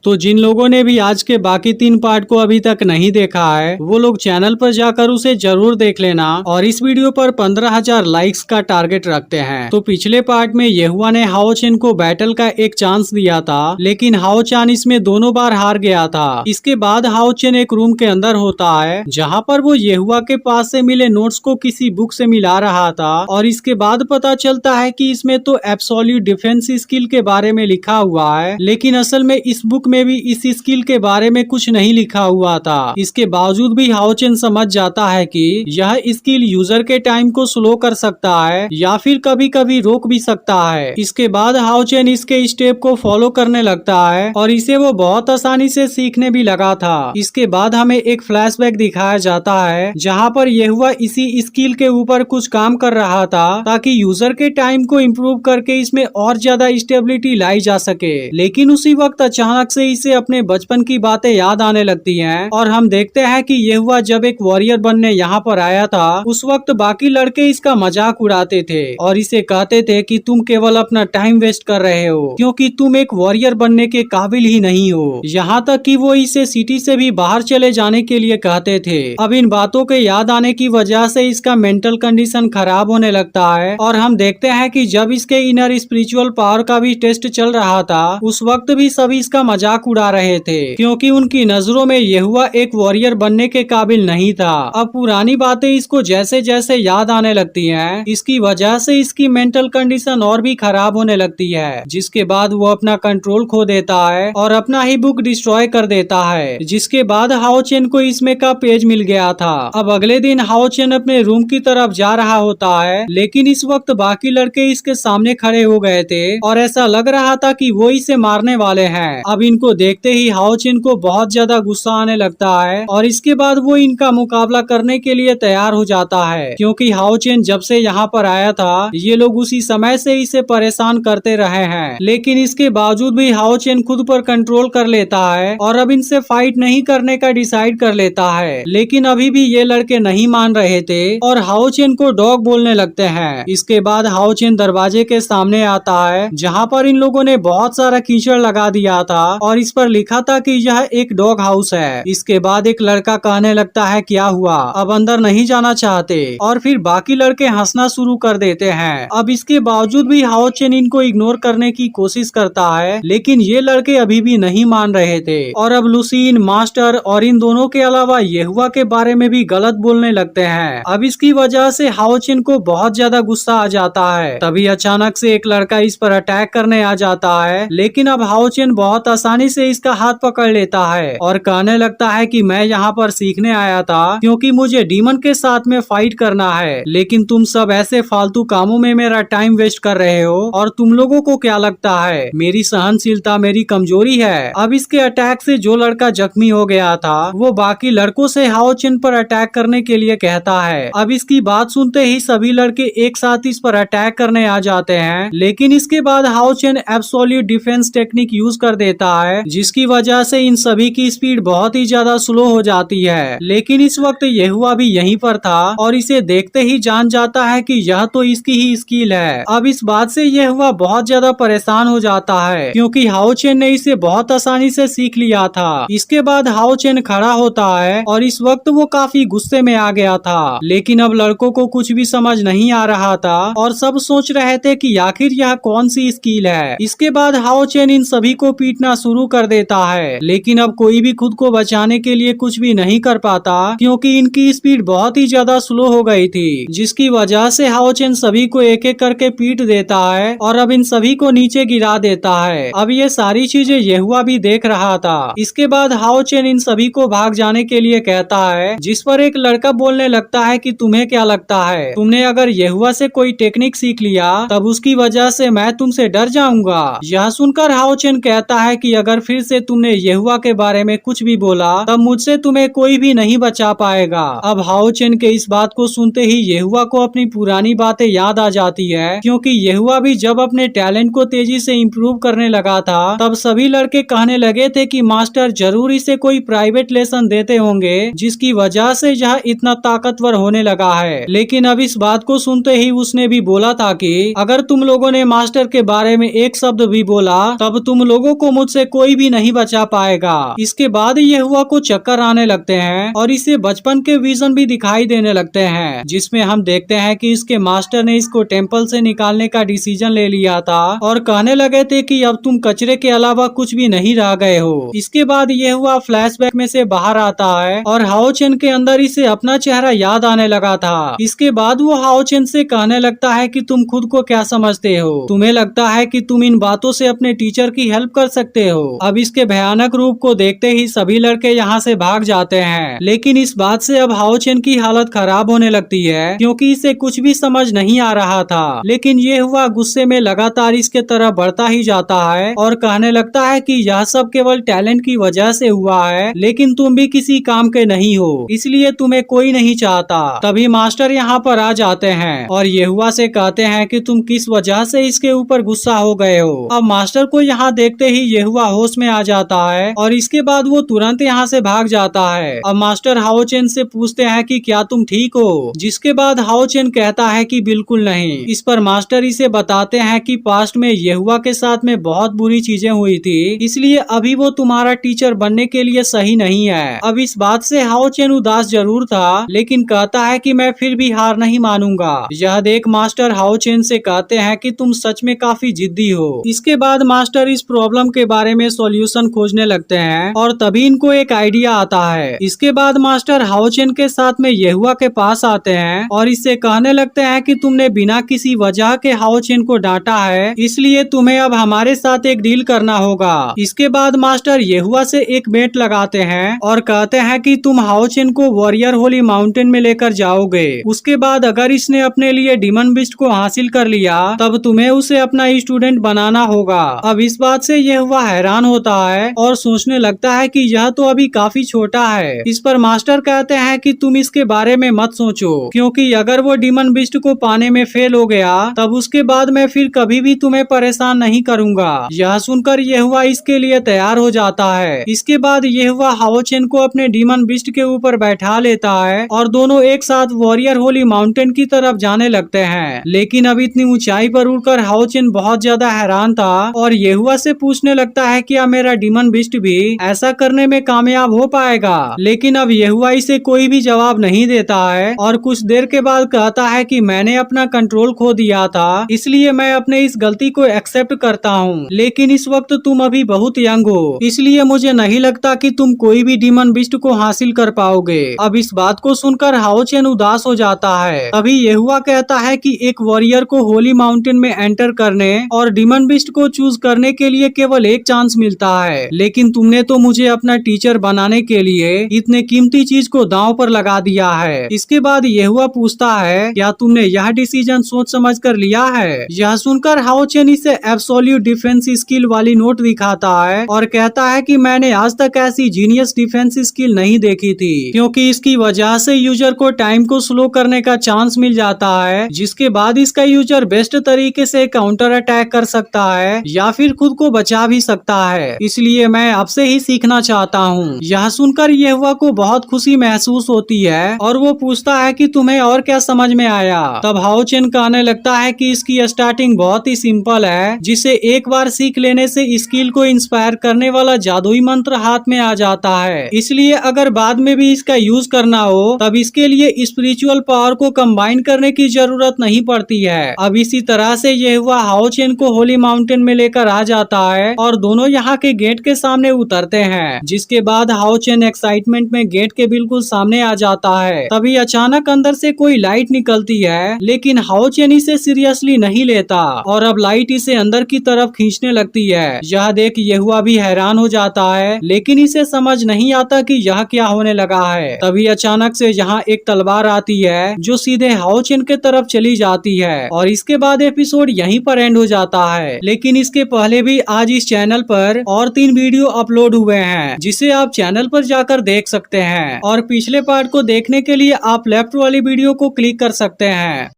तो जिन लोगों ने भी आज के बाकी 3 पार्ट को अभी तक नहीं देखा है वो लोग चैनल पर जाकर उसे जरूर देख लेना और इस वीडियो पर 15,000 लाइक्स का टारगेट रखते हैं। तो पिछले पार्ट में येहुआ ने हाओ चेन को बैटल का एक चांस दिया था, लेकिन हाओ चान इसमें दोनों बार हार गया था। इसके बाद हाओ चेन एक रूम के अंदर होता है जहाँ पर वो येहुआ के पास से मिले नोट्स को किसी बुक से मिला रहा था और इसके बाद पता चलता है कि इसमें तो एब्सोल्यूट डिफेंस स्किल के बारे में लिखा हुआ है, लेकिन असल में इस बुक में भी इस स्किल के बारे में कुछ नहीं लिखा हुआ था। इसके बावजूद भी हाओ चेन समझ जाता है कि यह स्किल यूजर के टाइम को स्लो कर सकता है या फिर कभी कभी रोक भी सकता है। इसके बाद हाओ चेन इसके स्टेप को फॉलो करने लगता है और इसे वो बहुत आसानी से सीखने भी लगा था। इसके बाद हमें एक फ्लैशबैक दिखाया जाता है जहाँ पर येहुआ इसी स्किल के ऊपर कुछ काम कर रहा था ताकि यूजर के टाइम को इम्प्रूव करके इसमें और ज्यादा स्टेबिलिटी लाई जा सके। लेकिन उसी वक्त अचानक से इसे अपने बचपन की बातें याद आने लगती हैं और हम देखते हैं कि येहुआ जब एक वॉरियर बनने यहाँ पर आया था उस वक्त बाकी लड़के इसका मजाक उड़ाते थे और इसे कहते थे कि तुम केवल अपना टाइम वेस्ट कर रहे हो क्योंकि तुम एक वॉरियर बनने के काबिल ही नहीं हो। यहाँ तक कि वो इसे सिटी से भी बाहर चले जाने के लिए कहते थे। अब इन बातों के याद आने की वजह से इसका मेंटल कंडीशन खराब होने लगता है और हम देखते हैं कि जब इसके इनर स्पिरिचुअल पावर का भी टेस्ट चल रहा था उस वक्त भी सभी इसका मजाक उड़ा रहे थे क्योंकि उनकी नजरों में येहुआ एक वॉरियर बनने के काबिल नहीं था। अब पुरानी बातें इसको जैसे जैसे याद आने लगती हैं, इसकी वजह से इसकी मेंटल कंडीशन और भी खराब होने लगती है, जिसके बाद वो अपना कंट्रोल खो देता है और अपना ही बुक डिस्ट्रॉय कर देता है। जिसके बाद हाओ चेन को इसमें का पेज मिल गया था। अब अगले दिन हाओ चेन अपने रूम की तरफ जा रहा होता है, लेकिन इस वक्त बाकी लड़के इसके सामने खड़े हो गए थे और ऐसा लग रहा था कि वो इसे मारने वाले हैं। अब इनको देखते ही हाओ चेन को बहुत ज्यादा गुस्सा आने लगता है और इसके बाद वो इनका मुकाबला करने के लिए तैयार हो जाता है क्योंकि हाओ चेन जब से यहाँ पर आया था ये लोग उसी समय से इसे परेशान करते रहे हैं। लेकिन इसके बावजूद भी हाओ चेन खुद पर कंट्रोल कर लेता है और अब इनसे फाइट नहीं करने का डिसाइड कर लेता है। लेकिन अभी भी ये लड़के नहीं मान रहे थे और हाओ चेन को डॉग बोलने लगते हैं। इसके बाद हाओ चेन दरवाजे के सामने आता है जहाँ पर इन लोगों ने बहुत सारा कीचड़ लगा दिया था और इस पर लिखा था कि यह एक डॉग हाउस है। इसके बाद एक लड़का कहने लगता है क्या हुआ, अब अंदर नहीं जाना चाहते, और फिर बाकी लड़के हंसना शुरू कर देते हैं। अब इसके बावजूद भी हाओ चेन इनको इग्नोर करने की कोशिश करता है, लेकिन ये लड़के अभी भी नहीं मान रहे थे और अब लुसीन, मास्टर और इन दोनों के अलावा येहुआ के बारे में भी गलत बोलने लगते हैं। अब इसकी वजह से हाओ चेन को बहुत ज्यादा गुस्सा आ जाता है। तभी अचानक से एक लड़का इस पर अटैक करने आ जाता है, लेकिन अब हाओ चेन बहुत आसानी से इसका हाथ पकड़ लेता है और कहने लगता है कि मैं यहाँ पर सीखने आया था क्योंकि मुझे डीमन के साथ में फाइट करना है, लेकिन तुम सब ऐसे फालतू कामों में मेरा टाइम वेस्ट कर रहे हो और तुम लोगों को क्या लगता है मेरी सहनशीलता मेरी कमजोरी है। अब इसके अटैक से जो लड़का जख्मी हो गया था वो बाकी लड़कों से हाओ चेन पर अटैक करने के लिए कहता है। अब इसकी बात सुनते ही सभी लड़के एक साथ इस पर अटैक करने आ जाते हैं, लेकिन इसके बाद हाओ chain absolute defence technique use कर देता है जिसकी वजह से इन सभी की स्पीड बहुत ही ज्यादा स्लो हो जाती है। लेकिन इस वक्त येहुआ भी यहीं पर था और इसे देखते ही जान जाता है कि यह तो इसकी ही स्किल है। अब इस बात से येहुआ बहुत ज्यादा परेशान हो जाता है क्योंकि हाओ चेन ने इसे बहुत आसानी से सीख लिया था। इसके बाद हाओ चेन खड़ा होता है और इस वक्त वो काफी गुस्से में आ गया था, लेकिन अब लड़कों को कुछ भी समझ नहीं आ रहा था और सब सोच रहे थे कि आखिर यह कौन सी स्किल है। इसके बाद हाओ चेन इन सभी को पीटना शुरू कर देता है, लेकिन अब कोई भी खुद को बचाने के लिए कुछ भी नहीं कर पाता क्योंकि इनकी स्पीड बहुत ही ज्यादा स्लो हो गई थी, जिसकी वजह से हाओ चेन सभी को एक एक करके पीट देता है और अब इन सभी को नीचे गिरा देता है। अब ये सारी चीजें येहुआ भी देख रहा था। इसके बाद हाओ चेन इन सभी को भाग जाने के लिए कहता है, जिस पर एक लड़का बोलने लगता है कि तुम्हें क्या लगता है तुमने अगर येहुआ से कोई टेक्निक सीख लिया तब उसकी वजह से मैं तुमसे डर जाऊंगा। यह सुनकर हाओ चेन कहता है कि अगर फिर से तुमने येहुआ के बारे में कुछ भी बोला तब मुझसे तुम्हें कोई भी नहीं बचा पाएगा। अब हाओ चेन के इस बात को सुनते ही येहुआ को अपनी पुरानी बातें याद आ जाती है क्योंकि येहुआ भी जब अपने टैलेंट को तेजी से इम्प्रूव करने लगा था तब सभी लड़के कहने लगे थे कि मास्टर जरूर इसे कोई प्राइवेट लेसन देते होंगे जिसकी वजह से यह इतना ताकतवर होने लगा है। लेकिन अब इस बात को सुनते ही उसने भी बोला था कि अगर तुम लोगों ने मास्टर के बारे में एक शब्द भी बोला तब तुम लोगों को मुझसे कोई भी नहीं बचा पाएगा। इसके बाद येहुआ को चक्कर आने लगते हैं और इसे बचपन के विजन भी दिखाई देने लगते हैं, जिसमें हम देखते हैं कि इसके मास्टर ने इसको टेम्पल से निकालने का डिसीजन ले लिया था और कहने लगे थे कि अब तुम कचरे के अलावा कुछ भी नहीं रह गए हो। इसके बाद येहुआ फ्लैशबैक में से बाहर आता है और हाओ चेन के अंदर इसे अपना चेहरा याद आने लगा था। इसके बाद वो हाओ चेन से कहने लगता है कि तुम खुद को क्या समझते हो, तुम्हें लगता है कि तुम इन बातों से अपने टीचर की हेल्प कर सकते हो। अब इसके भयानक रूप को देखते ही सभी लड़के यहाँ से भाग जाते हैं, लेकिन इस बात से अब हाओ चेन की हालत खराब होने लगती है क्योंकि इसे कुछ भी समझ नहीं आ रहा था। लेकिन ये हुआ गुस्से में लगातार इसके तरफ बढ़ता ही जाता है और कहने लगता है कि यह सब केवल टैलेंट की वजह से हुआ है, लेकिन तुम भी किसी काम के नहीं हो, इसलिए तुम्हें कोई नहीं चाहता। तभी मास्टर यहाँ पर आ जाते हैं और येहुआ से कहते हैं कि तुम किस वजह से इसके ऊपर गुस्सा हो गए हो। अब मास्टर को यहाँ देखते ही येहुआ होश में आ जाता है और इसके बाद वो तुरंत यहाँ से भाग जाता है। अब मास्टर हाओ चेन से पूछते हैं कि क्या तुम ठीक हो, जिसके बाद हाओ चेन कहता है कि बिल्कुल नहीं। इस पर मास्टर इसे बताते हैं कि पास्ट में येहुआ के साथ में बहुत बुरी चीजें हुई थी, इसलिए अभी वो तुम्हारा टीचर बनने के लिए सही नहीं है। अब इस बात से हाओ चेन उदास जरूर था, लेकिन कहता है कि मैं फिर भी हार नहीं मानूंगा। यह देख मास्टर हाओ चेन से कहते हैं कि तुम सच में काफी जिद्दी हो। इसके बाद मास्टर इस प्रॉब्लम के बारे में सॉल्यूशन खोजने लगते हैं और तभी इनको एक आइडिया आता है। इसके बाद मास्टर हाओ चेन के साथ में येहुआ के पास आते हैं और इससे कहने लगते हैं कि तुमने बिना किसी वजह के हाओ चेन को डांटा है, इसलिए तुम्हें अब हमारे साथ एक डील करना होगा। इसके बाद मास्टर येहुआ से एक बेट लगाते हैं और कहते हैं कि तुम हाओ चेन को वॉरियर होली माउंटेन में लेकर जाओगे। उसके बाद अगर इसने अपने लिए डिमन बिस्ट को हासिल कर लिया तब तुम्हें उसे अपना स्टूडेंट बनाना होगा। अब इस बात से येहुआ हैरान होता है और सोचने लगता है कि यह तो अभी काफी छोटा है। इस पर मास्टर कहते हैं कि तुम इसके बारे में मत सोचो, क्योंकि अगर वो डिमन बिस्ट को पाने में फेल हो गया तब उसके बाद मैं फिर कभी भी तुम्हें परेशान नहीं करूंगा। यह सुनकर येहुआ इसके लिए तैयार हो जाता है। इसके बाद येहुआ हाओ चेन को अपने डिमन बिस्ट के ऊपर बैठा लेता है और दोनों एक साथ वॉरियर होली माउंटेन की तरफ जाने लगते हैं। लेकिन अब इतनी ऊंचाई पर उड़कर हाओ चेन बहुत ज्यादा हैरान था और येहुआ से पूछने लगता है कि क्या मेरा डिमन बिस्ट भी ऐसा करने में कामयाब हो पाएगा। लेकिन अब येहुआ इसे कोई भी जवाब नहीं देता है और कुछ देर के बाद कहता है कि मैंने अपना कंट्रोल खो दिया था, इसलिए मैं अपने इस गलती को एक्सेप्ट करता हूँ। लेकिन इस वक्त तुम अभी बहुत यंग हो, इसलिए मुझे नहीं लगता कि तुम कोई भी डिमन बिस्ट को हासिल कर पाओगे। अब इस बात को सुनकर हाओ चेन उदास हो जाता है। अभी येहुआ कहता है कि एक वॉरियर को होली माउंटेन में एंटर करने और डिमन बिस्ट को चूज करने के लिए केवल एक चांस मिलता है, लेकिन तुमने तो मुझे अपना टीचर बनाने के लिए इतने कीमती चीज को दांव पर लगा दिया है। इसके बाद येहुआ पूछता है क्या तुमने यह डिसीजन सोच समझ कर लिया है। यह सुनकर हाओ चेन इसे एब्सोल्यूट डिफेंस स्किल वाली नोट दिखाता है और कहता है कि मैंने आज तक ऐसी जीनियस डिफेंस स्किल नहीं देखी थी, क्योंकि इसकी वजह से यूजर को टाइम को स्लो करने का चांस मिल जाता है, जिसके बाद इसका यूजर बेस्ट तरीके से काउंटर अटैक कर सकता है या फिर खुद को बचा भी सकता है। इसलिए मैं आपसे ही सीखना चाहता हूँ। यह सुनकर येहुआ को बहुत खुशी महसूस होती है और वो पूछता है कि तुम्हें और क्या समझ में आया। तब हाओ चेन कहने लगता है कि इसकी स्टार्टिंग बहुत ही सिंपल है, जिसे एक बार सीख लेने से स्किल को इंस्पायर करने वाला जादुई मंत्र हाथ में आ जाता है। इसलिए अगर बाद में भी इसका यूज करना हो तब इसके लिए स्पिरिचुअल पावर को कंबाइन करने की जरूरत नहीं पड़ती है। अब इसी तरह से येहुआ हाओ चेन को होली माउंटेन में लेकर आ जाता है और दोनों यहाँ के गेट के सामने उतरते हैं, जिसके बाद हाओ चेन एक्साइटमेंट में गेट के बिल्कुल सामने आ जाता है। तभी अचानक अंदर से कोई लाइट निकलती है, लेकिन हाओ चेन इसे सीरियसली नहीं लेता और अब लाइट इसे अंदर की तरफ खींचने लगती है। यह देख येहुआ भी हैरान हो जाता है, लेकिन इसे समझ नहीं आता कि यह क्या होने लगा है। तभी अचानक से यहाँ एक तलवार आती है जो सीधे हाओ चेन के तरफ चली जाती है और इसके बाद एपिसोड यहीं पर एंड हो जाता है। लेकिन इसके पहले भी आज इस चैनल पर और 3 वीडियो अपलोड हुए हैं, जिसे आप चैनल पर जाकर देख सकते हैं और पिछले पार्ट को देखने के लिए आप लेफ्ट वाली वीडियो को क्लिक कर सकते हैं।